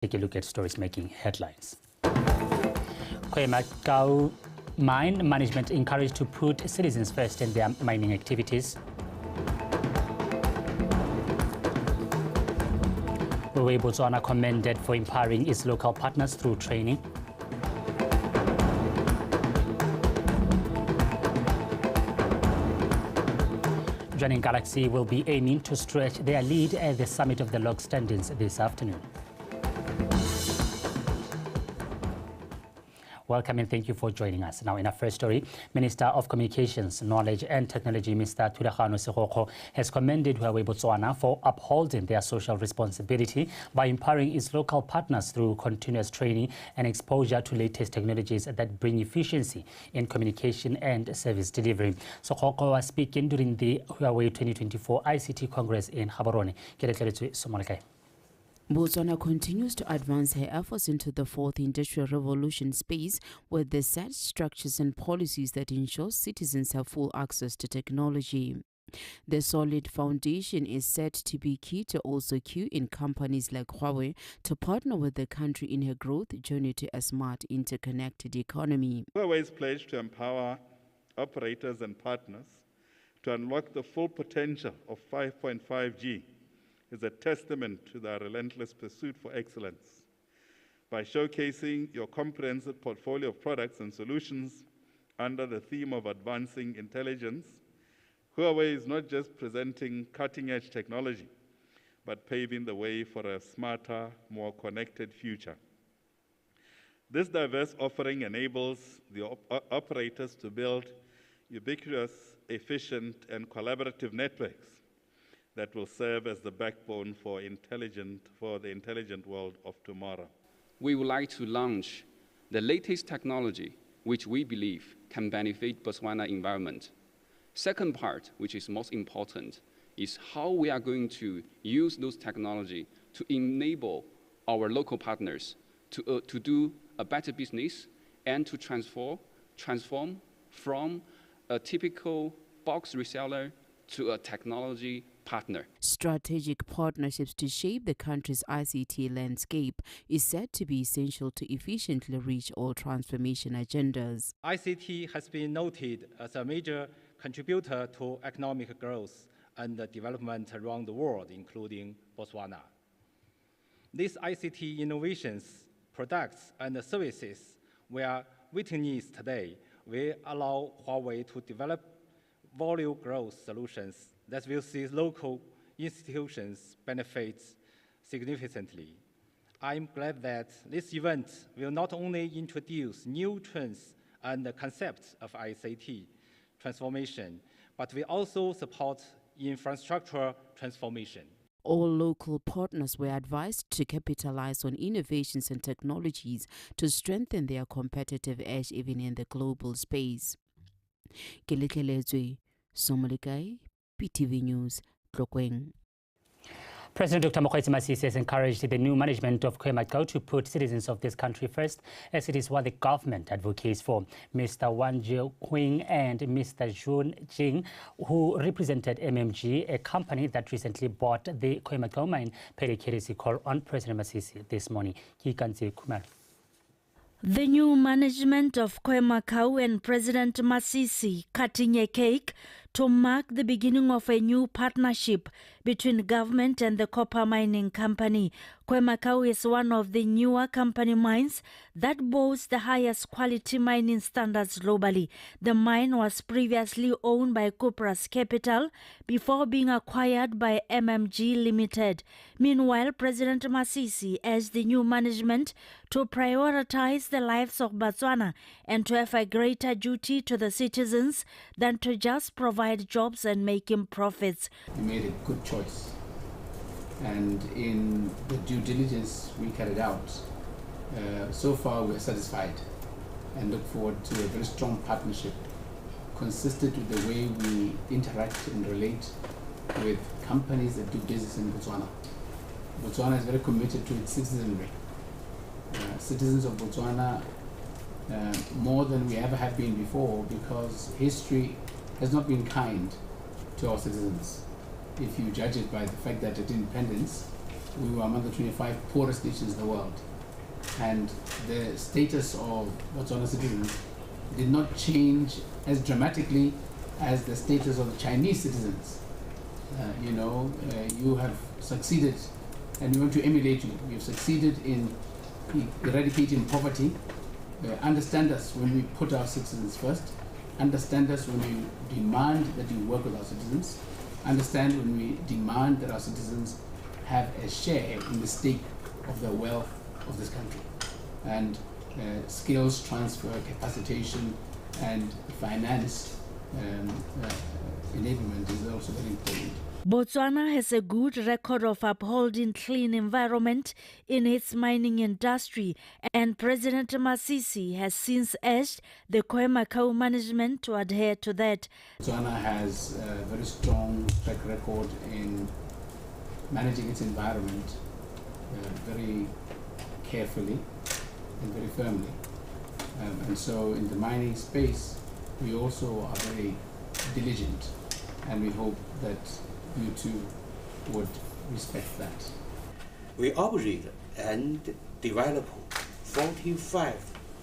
Take a look at stories making headlines. Khoemacau mine management encouraged to put citizens first in their mining activities. Huawei Botswana commended for empowering its local partners through training. Joining Galaxy will be aiming to stretch their lead at the summit of the log standings this afternoon. Welcome and thank you for joining us. Now, in our first story, Minister of Communications, Knowledge and Technology, Mr. Thulagano Sekgokgo, has commended Huawei Botswana for upholding their social responsibility by empowering its local partners through continuous training and exposure to latest technologies that bring efficiency in communication and service delivery. Sekgokgo was speaking during the Huawei 2024 ICT Congress in Gaborone. Botswana continues to advance her efforts into the fourth industrial revolution space with the set structures and policies that ensure citizens have full access to technology. The solid foundation is set to be key to also cue in companies like Huawei to partner with the country in her growth journey to a smart, interconnected economy. Huawei's pledge to empower operators and partners to unlock the full potential of 5.5G is a testament to their relentless pursuit for excellence. By showcasing your comprehensive portfolio of products and solutions under the theme of advancing intelligence, Huawei is not just presenting cutting-edge technology, but paving the way for a smarter, more connected future. This diverse offering enables the operators to build ubiquitous, efficient, and collaborative networks that will serve as the backbone for the intelligent world of tomorrow. We would like to launch the latest technology which we believe can benefit Botswana environment. Second part, which is most important, is how we are going to use those technology to enable our local partners to do a better business and to transform from a typical box reseller to a technology partner. Strategic partnerships to shape the country's ICT landscape is said to be essential to efficiently reach all transformation agendas. ICT has been noted as a major contributor to economic growth and development around the world, including Botswana. These ICT innovations, products, and services we are witnessing today will allow Huawei to develop volume growth solutions that will see local institutions benefit significantly. I'm glad that this event will not only introduce new trends and concepts of ICT transformation, but will also support infrastructure transformation. All local partners were advised to capitalize on innovations and technologies to strengthen their competitive edge even in the global space. Somalikai, PTV News, Tlokweng. President Dr. Mokgweetsi Masisi has encouraged the new management of Khoemacau to put citizens of this country first, as it is what the government advocates for. Mr. Wang Jiuqing and Mr. Jun Jing, who represented MMG, a company that recently bought the Khoemacau mine, paid a courtesy call on President Masisi this morning. Kikanzi Kumar. The new management of Khoemacau and President Masisi cutting a cake to mark the beginning of a new partnership between government and the copper mining company. Khoemacau is one of the newer company mines that boasts the highest quality mining standards globally. The mine was previously owned by Cuprous Capital before being acquired by MMG Limited. Meanwhile, President Masisi urged the new management to prioritize the lives of Botswana and to have a greater duty to the citizens than to just provide jobs and making profits. We made a good choice, and in the due diligence we carried out, so far we are satisfied and look forward to a very strong partnership consistent with the way we interact and relate with companies that do business in Botswana. Botswana is very committed to its citizenry. Citizens of Botswana, more than we ever have been before, because history has not been kind to our citizens. If you judge it by the fact that at independence, we were among the 25 poorest nations in the world. And the status of Botswana citizens did not change as dramatically as the status of the Chinese citizens. You have succeeded, and we want to emulate you. You have succeeded in eradicating poverty. Understand us when we put our citizens first. Understand us when we demand that you work with our citizens. Understand when we demand that our citizens have a share in the stake of the wealth of this country. And skills transfer, capacitation, and finance enablement is also very important. Botswana has a good record of upholding clean environment in its mining industry, and President Masisi has since urged the Khoemacau management to adhere to that. Botswana has a very strong track record in managing its environment very carefully and very firmly. And so in the mining space, we also are very diligent, and we hope that you too would respect that. We operate and develop 45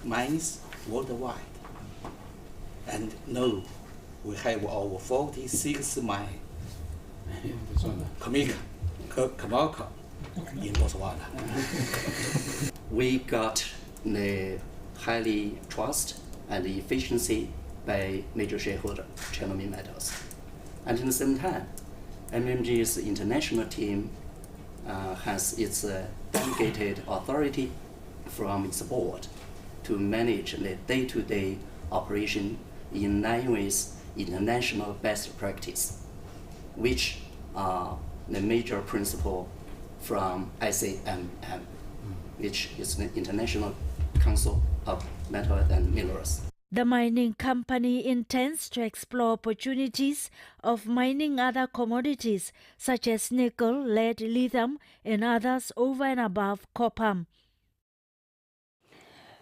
mines worldwide. And now we have our 46 mines Kamaka in Botswana. We got the highly trust and efficiency by major shareholder, China Metals. And at the same time, MMG's international team has its delegated authority from its board to manage the day-to-day operation in line with international best practice, which are the major principle from ICMM, which is the International Council of Metal and Minerals. The mining company intends to explore opportunities of mining other commodities such as nickel, lead, lithium, and others over and above copper.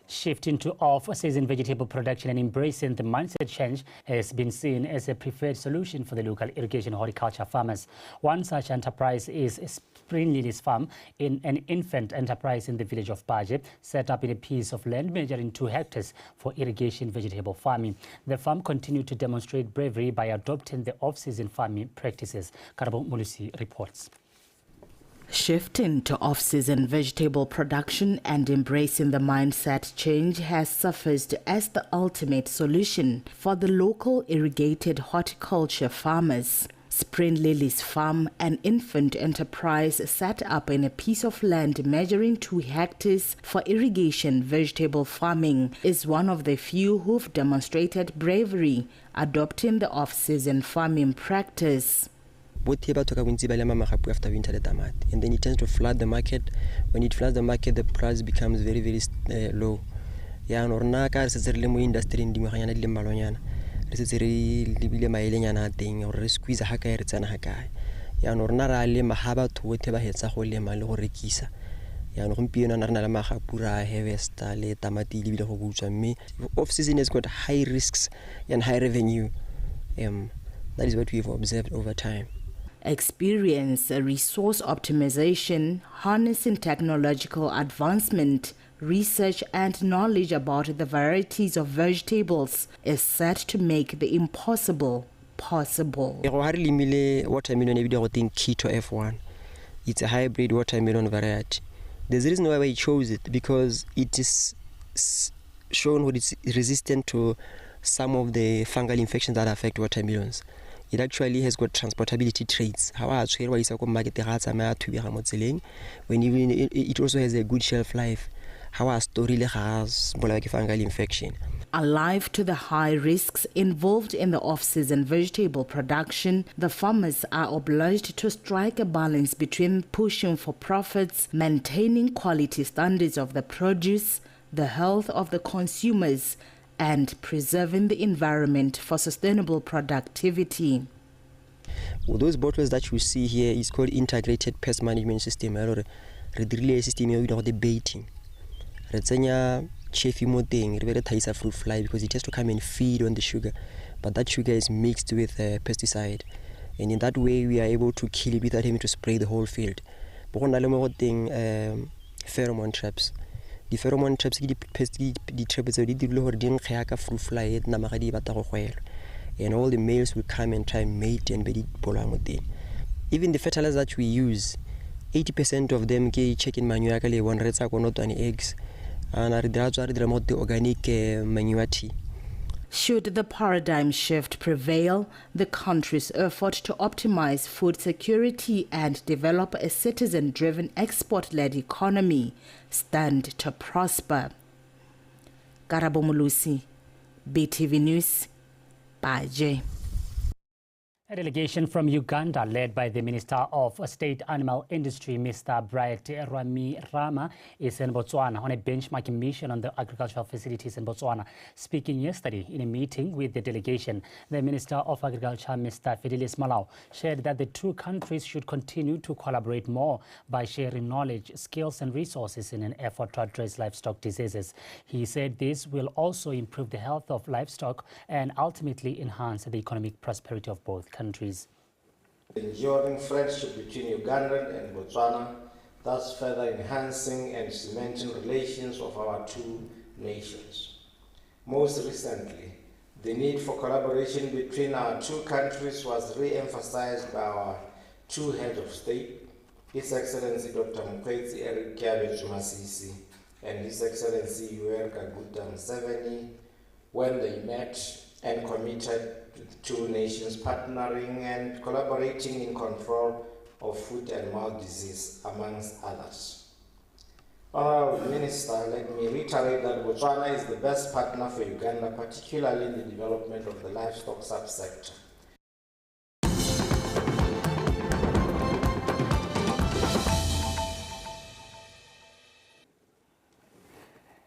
Shifting to off-season vegetable production and embracing the mindset change has been seen as a preferred solution for the local irrigation horticulture farmers. One such enterprise is Spring Lily's Farm, an infant enterprise in the village of Baje, set up in a piece of land measuring 2 hectares for irrigation vegetable farming. The farm continued to demonstrate bravery by adopting the off-season farming practices. Karabo Mulusi reports. Shifting to off-season vegetable production and embracing the mindset change has surfaced as the ultimate solution for the local irrigated horticulture farmers. Spring Lily's Farm, an infant enterprise set up in a piece of land measuring 2 hectares for irrigation vegetable farming, is one of the few who've demonstrated bravery adopting the off-season farming practice. After winter, and then it tends to flood the market. When it floods the market, the price becomes very, very low. Yeah, industry squeeze ya no rena ra le mahaba thote ba hetsa go lema le go rekisa ya no gompieno na rena le magapura harvest le tamati le bile go butswa mme off season has got high risks and high revenue. That is what we've observed over time. Experience, resource optimization, harnessing technological advancement, research and knowledge about the varieties of vegetables is set to make the impossible possible. Watermelon Keto F1. It's a hybrid watermelon variety. There's a reason why we chose it, because it is shown what it's resistant to some of the fungal infections that affect watermelons. It actually has got transportability traits. When even it also has a good shelf life. Fungal infection. Alive to the high risks involved in the off-season vegetable production, the farmers are obliged to strike a balance between pushing for profits, maintaining quality standards of the produce, the health of the consumers, and preserving the environment for sustainable productivity. Well, those bottles that you see here is called integrated pest management system. System baiting. Chefy moting, fruit fly, because it has to come and feed on the sugar, but that sugar is mixed with pesticide, and in that way we are able to kill it without having to spray the whole field. bo go na le mo go teng pheromone traps. Di-pheromone traps ke di-trap tseo di dirile gore di nkgea ka fruit fly e nama ga di bata go gwelwa, and all the males will come and try and mate and be di bolwa mo teng. Even the fertilizers that we use, 80% of them ke chicken manure ka le one re tsa konotwane eggs, and re dira mo the organic manure tea. Should the paradigm shift prevail, the country's effort to optimize food security and develop a citizen-driven export-led economy stand to prosper. Karabo Mulusi, BTV News, Baje. A delegation from Uganda, led by the Minister of State Animal Industry, Mr. Bright Rama, is in Botswana on a benchmarking mission on the agricultural facilities in Botswana. Speaking yesterday in a meeting with the delegation, the Minister of Agriculture, Mr. Fidelis Malau, shared that the two countries should continue to collaborate more by sharing knowledge, skills and resources in an effort to address livestock diseases. He said this will also improve the health of livestock and ultimately enhance the economic prosperity of both countries. The enduring friendship between Uganda and Botswana, thus further enhancing and cementing relations of our two nations. Most recently, the need for collaboration between our two countries was re-emphasized by our two heads of state, His Excellency Dr. Mokgweetsi Eric Cabbage Masisi and His Excellency Yoweri Kaguta Museveni, when they met and committed to the two nations partnering and collaborating in control of foot and mouth disease, amongst others. Honorable Minister, let me reiterate that Botswana is the best partner for Uganda, particularly in the development of the livestock subsector.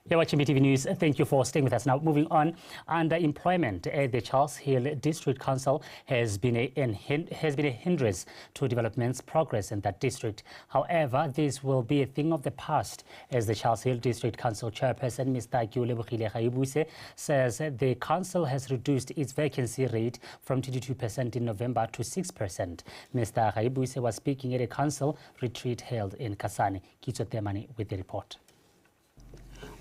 You're watching BTV News. Thank you for staying with us. Now, moving on, underemployment at the Charles Hill District Council has been a hindrance to development's progress in that district. However, this will be a thing of the past, as the Charles Hill District Council chairperson, Mr. Gyulebogile Gaibuse, says the council has reduced its vacancy rate from 22% in November to 6%. Mr. Gaibuse was speaking at a council retreat held in Kasane. Kitso Temani with the report.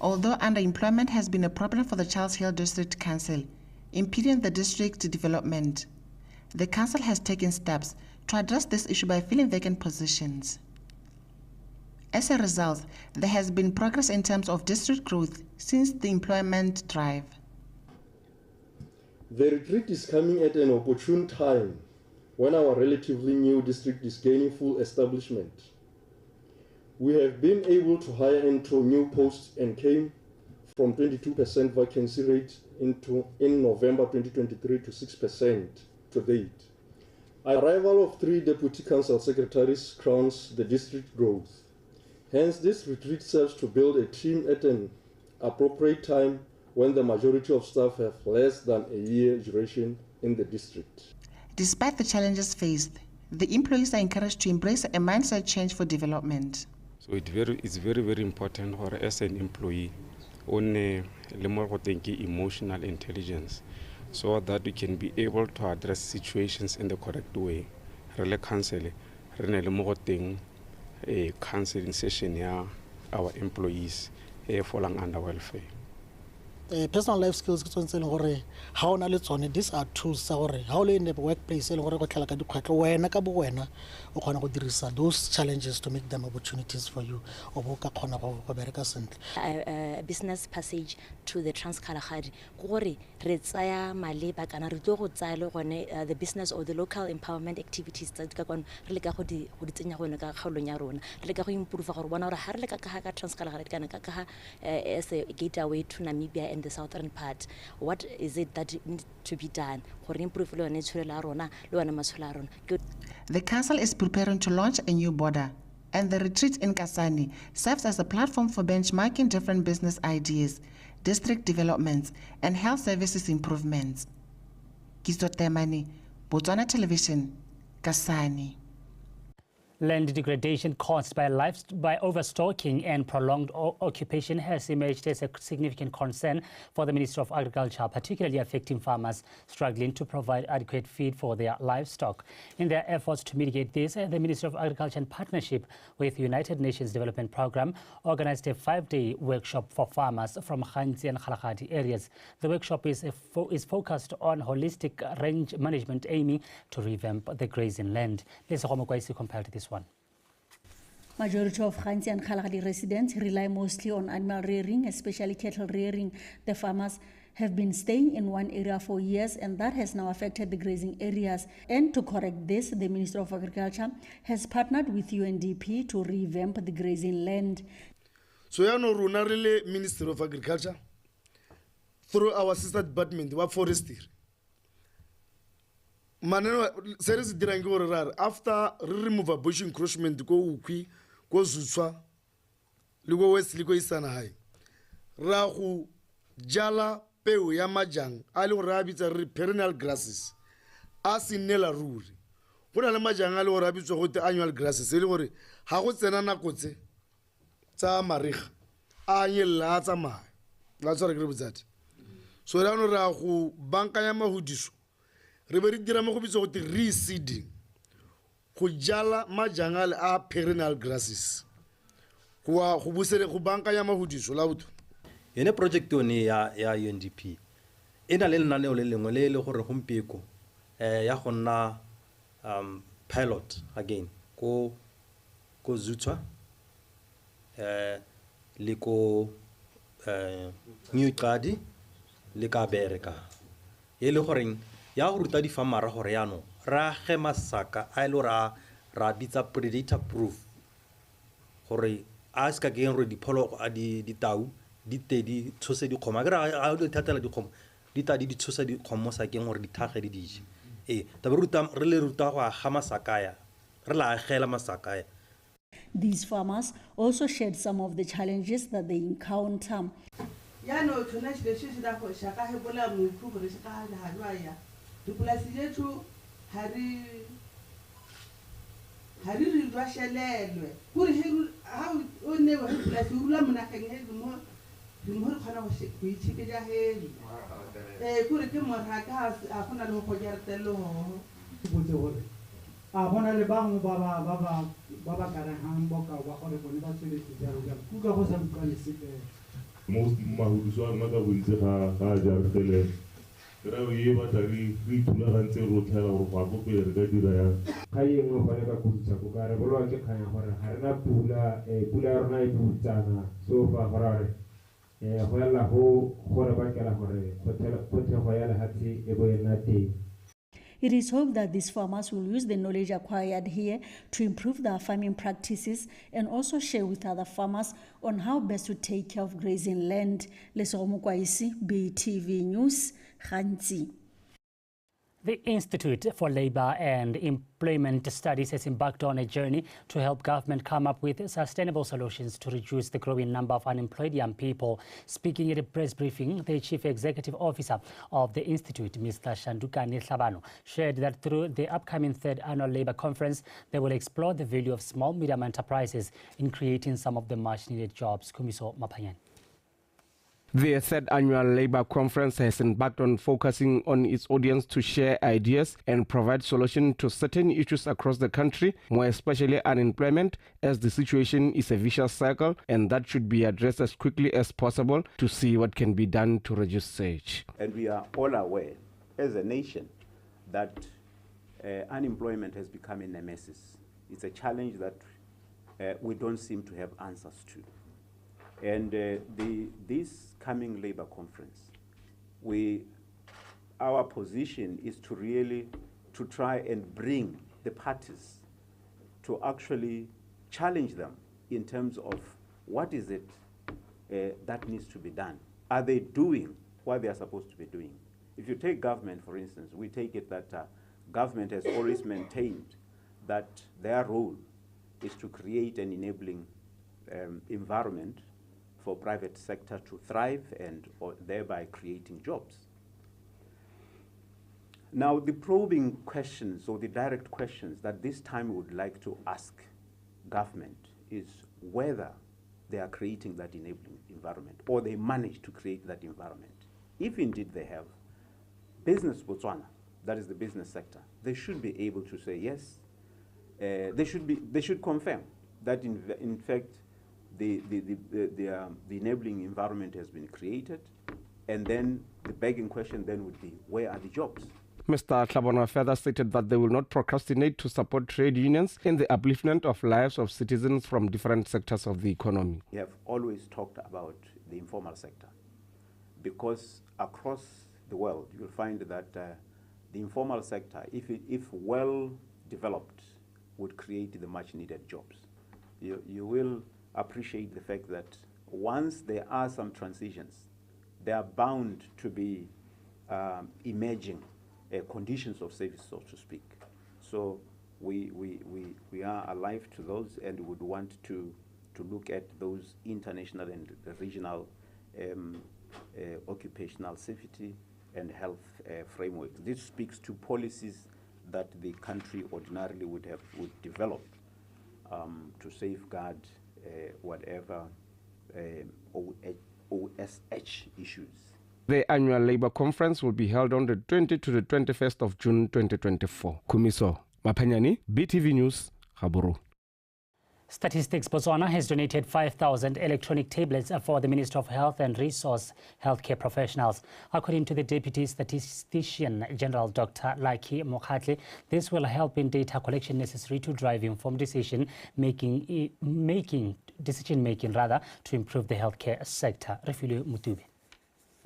Although underemployment has been a problem for the Charles Hill District Council, impeding the district's development, the council has taken steps to address this issue by filling vacant positions. As a result, there has been progress in terms of district growth since the employment drive. The retreat is coming at an opportune time when our relatively new district is gaining full establishment. We have been able to hire into new posts and came from 22% vacancy rate in November 2023 to 6% to date. Arrival of 3 deputy council secretaries crowns the district growth. Hence, this retreat serves to build a team at an appropriate time when the majority of staff have less than a year duration in the district. Despite the challenges faced, the employees are encouraged to embrace a mindset change for development. So it's very, very important for as an employee on emotional intelligence so that we can be able to address situations in the correct way. Really a counseling session here, our employees falling under welfare. Personal life skills these are tools how in the workplace those challenges to make them opportunities for you. A business passage to the Trans-Kalahari the business or the local empowerment activities that as a gateway to Namibia and the southern part. What is it that needs to be done? The council is preparing to launch a new border, and the retreat in Kasane serves as a platform for benchmarking different business ideas, district developments, and health services improvements. Kitso Temani, Botswana Television, Kasane. Land degradation caused by overstocking and prolonged occupation has emerged as a significant concern for the Ministry of Agriculture, particularly affecting farmers struggling to provide adequate feed for their livestock. In their efforts to mitigate this, the Ministry of Agriculture, in partnership with United Nations Development Programme, organized a 5-day workshop for farmers from Kgantse and Kgalagadi areas. The workshop is focused on holistic range management, aiming to revamp the grazing land. Let's compare to this one. Majority of Kgantse and Kgalagadi residents rely mostly on animal rearing, especially cattle rearing. The farmers have been staying in one area for years, and that has now affected the grazing areas. And to correct this, the Ministry of Agriculture has partnered with UNDP to revamp the grazing land. So ya no rona really Ministry of Agriculture through our sister department wa forestry. Maneno series dirangi gore after remove a bush encroachment go ukwi go Zutswa le go west le go isana hai ra go jala peu ya majang a le gore a bitsa perennial grasses a sinela ruri go na le majang a le gore a bitswa go te annual grasses le gore ha go tsena nako tse tsa mariga a nyella tsa ma la tsore ke botsati so ra no ra go banka ya mahudiso re be re dira mo go bitsa go te reseeding go jala majangale a perennial grasses go busele go banka ya mahudiso la botho yene project yone ya UNDP ena le lenaneo le lengwe le gore gompieko ya go nna pilot again ko Zutswa le ko New Qadi le ka bereka e le gore ya go ruta di farmera gore yano ra ge masaka a ile ra bitsa predator proof gore a ska ke re dipholo a di tau di te di tshose di khoma ga a di thatela di khoma di ta di tshosa di khomo sa ke gore di thage le dije ta be ruta re le ruta go ga masaka ya re la gela masaka ya. These farmers also shared some of the challenges that they encounter. Ya no tshona tshile tshi da go shaka he bola mo gore se ka ha halwa ya dipolasi jethu hari ri dwa shelelwe kuri he ha o ne wa dipolasi rula mona ke he mo khana go se go itshike ja he kuri ke mo raka a khona le go jertelo ho botse gore a bona le bang ba ka re hang boka wa gore bone ba tswele tsaro ja ku ka go sa mkale sepe most mahudiso a ngata bontse ga jartele ra o ye ba tari ri tula gantse ro tlhela go ba go pele ka dira ya ga yengwe ba le ka kutsa go ka re bolwa ke khanya gore ga rena pula rona e putsana so fa gore go ya la go gore ba kela gore go go ya le hatsi e bo ena teng. It is hoped that these farmers will use the knowledge acquired here to improve their farming practices and also share with other farmers on how best to take care of grazing land. Lesego Mokwaisi, BTV News, Kgantse. The Institute for Labour and Employment Studies has embarked on a journey to help government come up with sustainable solutions to reduce the growing number of unemployed young people. Speaking at a press briefing, the Chief Executive Officer of the Institute, Mr. Shandukani Hlabano, shared that through the upcoming 3rd Annual Labour Conference, they will explore the value of small-medium enterprises in creating some of the much-needed jobs. Kumiso Mapanyan. The 3rd Annual Labour Conference has embarked on focusing on its audience to share ideas and provide solutions to certain issues across the country, more especially unemployment, as the situation is a vicious cycle and that should be addressed as quickly as possible to see what can be done to reduce such. And we are all aware, as a nation, that unemployment has become a nemesis. It's a challenge that we don't seem to have answers to. And this coming Labour Conference, our position is to really try and bring the parties to actually challenge them in terms of what is it that needs to be done. Are they doing what they are supposed to be doing? If you take government, for instance, we take it that government has always maintained that their role is to create an enabling environment for private sector to thrive and thereby creating jobs. Now, the probing questions or the direct questions that this time we would like to ask government is whether they are creating that enabling environment or they manage to create that environment. If indeed they have, Business Botswana, that is the business sector, they should be able to say yes. They should confirm that in fact the enabling environment has been created, and then the begging question then would be, where are the jobs? Mr. Tlhabona further stated that they will not procrastinate to support trade unions in the upliftment of lives of citizens from different sectors of the economy. We have always talked about the informal sector because across the world you'll find that the informal sector, if well developed, would create the much needed jobs. You will appreciate the fact that once there are some transitions, they are bound to be emerging conditions of service, so to speak. So we are alive to those and would want to look at those international and regional occupational safety and health frameworks. This speaks to policies that the country ordinarily would develop to safeguard whatever OSH issues. The annual Labour Conference will be held on the 20th to the 21st of June 2024. Kumiso Mapanyani, BTV News, Gaborone. Statistics Botswana has donated 5,000 electronic tablets for the Ministry of Health and Resource Healthcare Professionals. According to the Deputy Statistician General Dr. Laki Mokhatle, this will help in data collection necessary to drive informed decision-making to improve the healthcare sector. Refilio Mutube.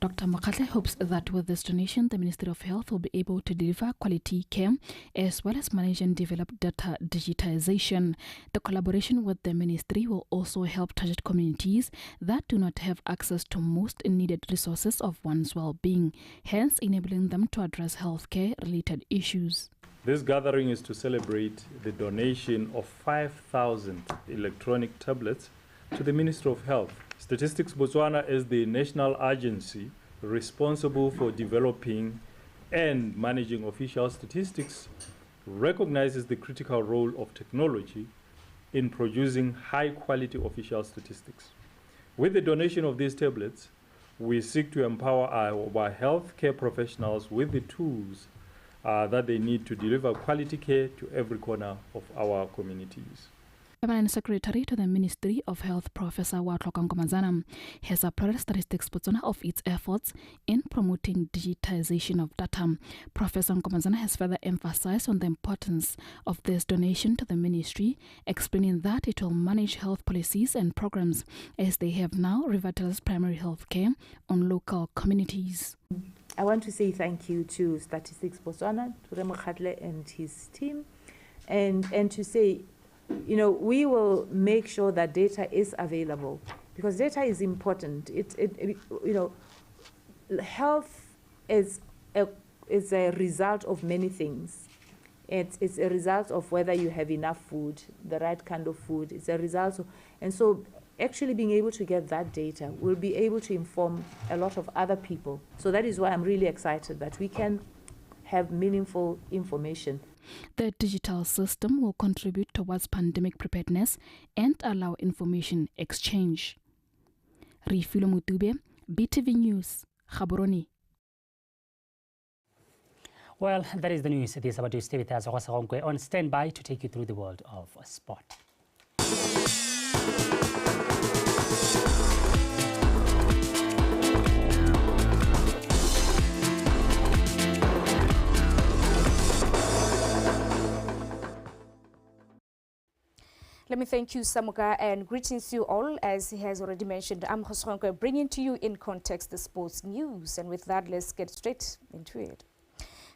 Dr. Mokhatle hopes that with this donation, the Ministry of Health will be able to deliver quality care as well as manage and develop data digitization. The collaboration with the ministry will also help target communities that do not have access to most needed resources of one's well-being, hence enabling them to address healthcare-related issues. This gathering is to celebrate the donation of 5,000 electronic tablets to the Ministry of Health. Statistics Botswana is the national agency responsible for developing and managing official statistics, recognizes the critical role of technology in producing high-quality official statistics. With the donation of these tablets, we seek to empower our healthcare professionals with the tools that they need to deliver quality care to every corner of our communities. Permanent Secretary to the Ministry of Health, Professor Watloka Nkomazana, has applauded Statistics Botswana of its efforts in promoting digitization of data. Professor Nkomazana has further emphasized on the importance of this donation to the ministry, explaining that it will manage health policies and programs as they have now revitalized primary health care on local communities. I want to say thank you to Statistics Botswana, to Remo Khatle and his team, and to say, you know, we will make sure that data is available because data is important. You know, health is a result of many things. It's a result of whether you have enough food, the right kind of food. It's a result of, and so actually being able to get that data will be able to inform a lot of other people. So that is why I'm really excited that we can have meaningful information. The digital system will contribute towards pandemic preparedness and allow information exchange. Refilo Mutube, BTV News, Gaborone. Well, that is the news. It is about to stay with us on standby to take you through the world of sport. Let me thank you, Samuka, and greetings to you all. As he has already mentioned, I'm Khosronko, bringing to you in context the sports news. And with that, let's get straight into it.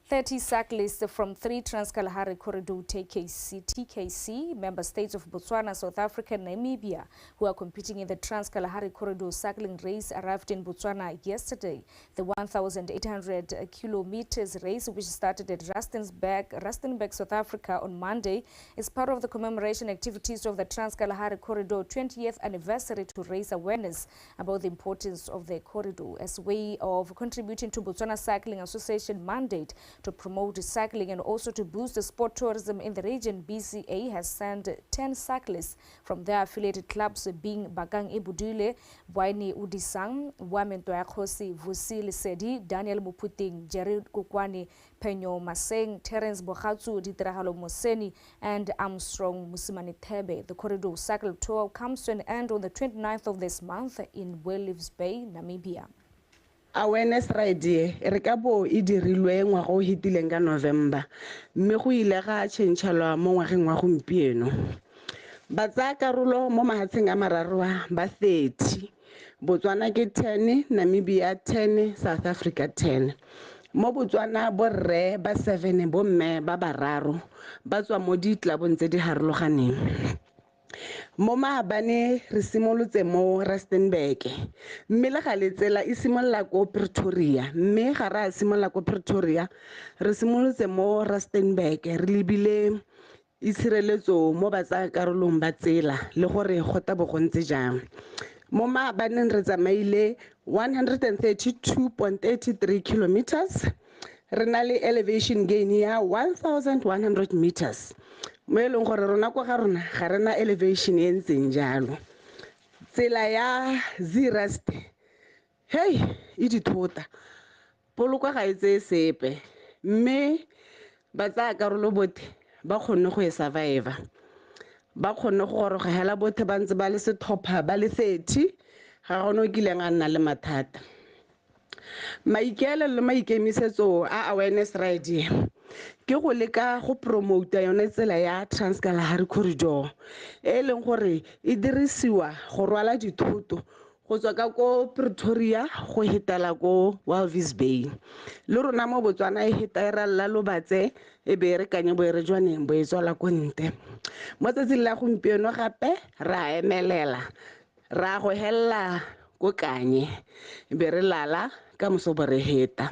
30 cyclists from 3 Trans-Kalahari Corridor TKC, member states of Botswana, South Africa, and Namibia, who are competing in the Trans-Kalahari Corridor cycling race arrived in Botswana yesterday. The 1,800 kilometers race, which started at Rustenburg, South Africa on Monday, is part of the commemoration activities of the Trans-Kalahari Corridor 20th anniversary to raise awareness about the importance of the corridor as a way of contributing to Botswana Cycling Association mandate To promote cycling and also to boost the sport tourism in the region, BCA has sent 10 cyclists from their affiliated clubs being Bakang Ibudule, Bwaini Udisang, Wamento Akhosi, Vusi Lesedi, Daniel Muputing, Jerry Kukwani, Penyo Maseng, Terence Bohatsu, Ditrahalo Moseni, and Armstrong Musimani Thebe. The corridor cycle tour comes to an end on the 29th of this month in Walvis Bay, Namibia. Awareness ride re ka bo e dirilwe ngwaga o hitileng ka November mme go ile ga tšhentšhelwa mo ngwageng wa gompieno. Ba tsaya karolo mo mahatsheng a mararo ba 30. Botswana ke 10, Namibia 10, South Africa 10. Mo Botswana borre ba 7 bomme ba bararo ba tswa mo ditlabong tse di harologaneng. Mo maabane re simolotse mo Rustenburg mme le ga letsela e simolla ko Pretoria mme ga ra simolla ko Pretoria re simolotse mo Rustenburg re lebile itshireletso mo ba tsaya karolong ba tsela le gore go ta bo go ntse jang. Mo maabaneng re tsamaile 132.33 kilometers re na le elevation gain ya 1100 meters. Mo e leng gore rona kwa ga rona ga rena elevation e ntseng jalo. Tsela ya Zerust hey e dithota poloko ga e tse sepe mme ba tsaya karolo bote ba kgonne go e survive ba kgonne go goroga hela bote ba ntse ba le sethopa ba le 30 ga gona o kileng a nna le mathata. Maikele le maikemisetso a awareness ride ke go leka go promote yone tsela ya Trans-Kalahari corridor e leng gore e dirisiwa go rwala dithoto go tswa ka ko Pretoria go hetela ko Walvis Bay. Le rona mo Botswana e hetera la Lobatse e be re kanye bo re jwaneng bo e tswala ko nte. Mo tsatsing la gompieno gape ra emelela ra go hella ko kanye e be re lala ka mosobo re heta.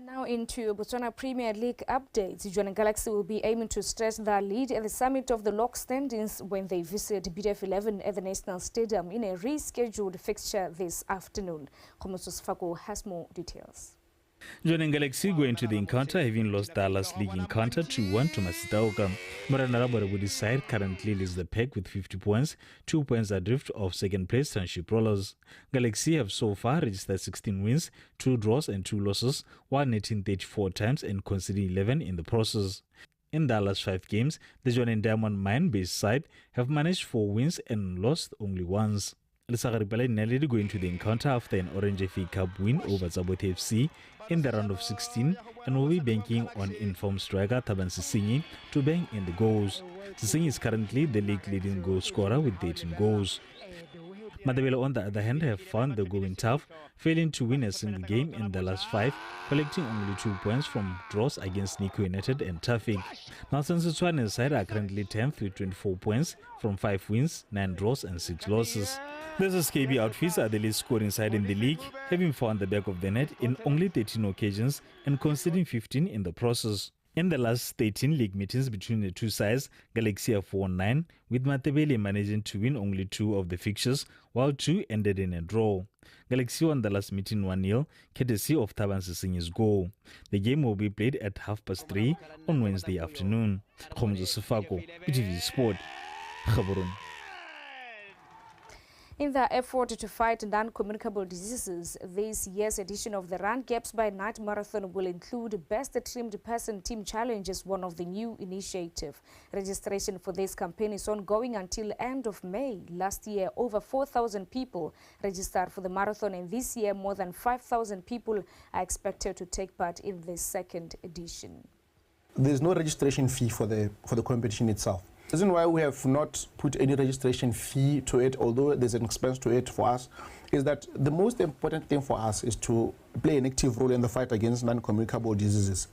Now into Botswana Premier League updates. Uganda Galaxy will be aiming to stress their lead at the summit of the lock standings when they visit BDF 11 at the National Stadium in a rescheduled fixture this afternoon. Khomoso Sfako has more details. Uganda Galaxy going to the encounter having lost Dallas League encounter 2-1 to Masitaoka. Moranaraborabudi's side currently leads the pack with 50 points, 2 points adrift of second place Township Rollers. Galaxy have so far registered 16 wins, 2 draws and 2 losses, while netting 34 times and conceding 11 in the process. In the last 5 games, the John and Diamond Mine-based side have managed 4 wins and lost only once. Lesagaripala narrowly going to the encounter after an Orange FA Cup win over Zabote FC in the round of 16 and will be banking on informed striker Taban Sisingi to bang in the goals. Sisingi is currently the league leading goal scorer with 13 goals. Madabela, on the other hand, have found the going tough, failing to win a single game in the last 5, collecting only 2 points from draws against Nico United and Traffic. Nelson Setswane's side are currently 10th with 24 points from 5 wins, 9 draws and 6 losses. The SKB outfits are the least scoring side in the league, having found the back of the net in only 13 occasions and conceding 15 in the process. In the last 13 league meetings between the two sides, Galaxy have won 9, with Matebele managing to win only 2 of the fixtures, while 2 ended in a draw. Galaxy won the last meeting 1-0, courtesy of Taban Sisingi's goal. The game will be played at 3:30 on Wednesday afternoon. Khomoso Sefako, BTV Sport, Gaborone. In their effort to fight non-communicable diseases, this year's edition of the Run Gaps by Night Marathon will include Best Trimmed Person Team Challenge as one of the new initiative. Registration for this campaign is ongoing until end of May. Last year, over 4,000 people registered for the marathon, and this year, more than 5,000 people are expected to take part in the second edition. There's no registration fee for the competition itself. The reason why we have not put any registration fee to it, although there's an expense to it for us, is that the most important thing for us is to play an active role in the fight against non-communicable diseases.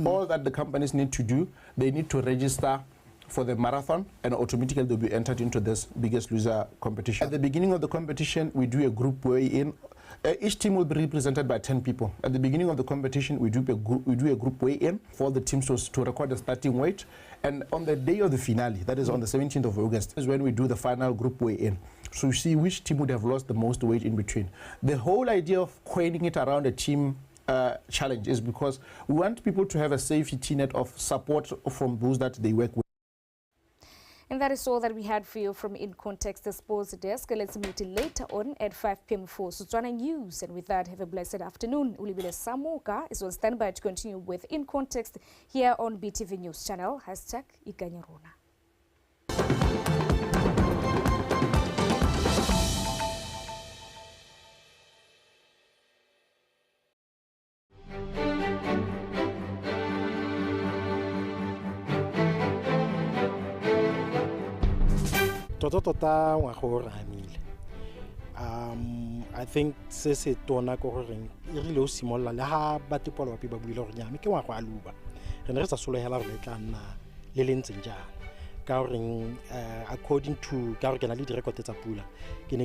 All that the companies need to do, they need to register for the marathon, and automatically they'll be entered into this Biggest Loser competition. At the beginning of the competition, we do a group weigh-in. Each team will be represented by 10 people. At the beginning of the competition, we do a group weigh-in for the teams to record the starting weight. And on the day of the finale, that is on the 17th of August, is when we do the final group weigh-in. So you see which team would have lost the most weight in between. The whole idea of coining it around a team challenge is because we want people to have a safety net of support from those that they work with. And that is all that we had for you from In Context, the sports desk. Let's meet later on at 5 p.m. for Botswana News. And with that, have a blessed afternoon. Ulibile Samuka is on standby to continue with In Context here on BTV News channel. #Ikanyarona. Tota ngwaga o ramile. I think se tona ko goreng e rile o simolla le ha batepolo ba ba buile gore nyame ke ngwaga a luba re ne re sa solohela re tla nna le lentseng jang ka goreng according to ka gore ke na le direkoto tsa pula ke